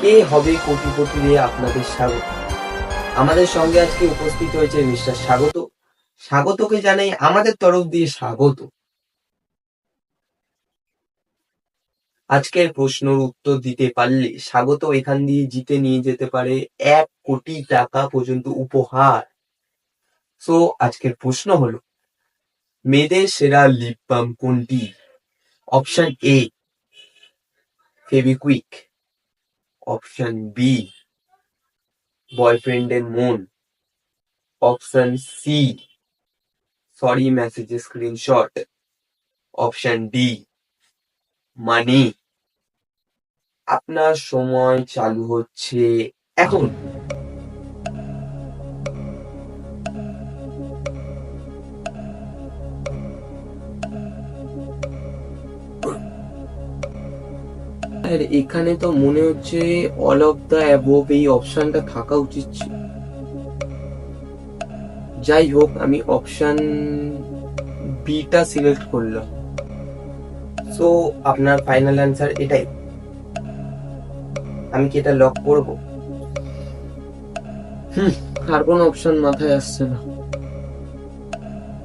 কে হবে কোটিপতি রে আপনাদের স্বাগত। আমাদের সঙ্গে আজকে উপস্থিত হয়েছে মিস্টার স্বাগত। স্বাগতকে জানাই আমাদের তরফ দিয়ে স্বাগত। আজকের প্রশ্নের উত্তর দিতে পারলে স্বাগত এখান দিয়ে জিতে নিয়ে যেতে পারে 1 কোটি টাকা পর্যন্ত উপহার। সো আজকের প্রশ্ন হলো, মেয়েদের সেরা লিপ বাম কোনটি? Option A Fevikwik, option B বয়ফ্রেন্ডের মন, অপশন সি সরি মেসেজের স্ক্রিনশট, অপশন ডি মানি। আপনার সময় চালু হচ্ছে এখন। আর এখানে তো মনে হচ্ছে অল অফ দ্য অ্যাবোভ এই অপশনটা থাকা উচিত ছিল। যাই হোক, আমি অপশন বিটা সিলেক্ট করলাম। সো আপনার ফাইনাল অ্যান্সার এটাই? আমি কি এটা লক করব? আর কোনো অপশন মাথায় আসছে না।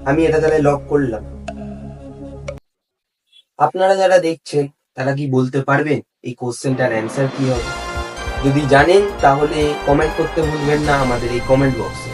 আমি এটা তাহলে লক করলাম। আপনারা যারা দেখছেন তারা কি বলতে পারবেন এই কোশ্চেনটার অ্যান্সার কি হবে? যদি জানেন তাহলে কমেন্ট করতে ভুলবেন না আমাদের এই কমেন্ট বক্সে।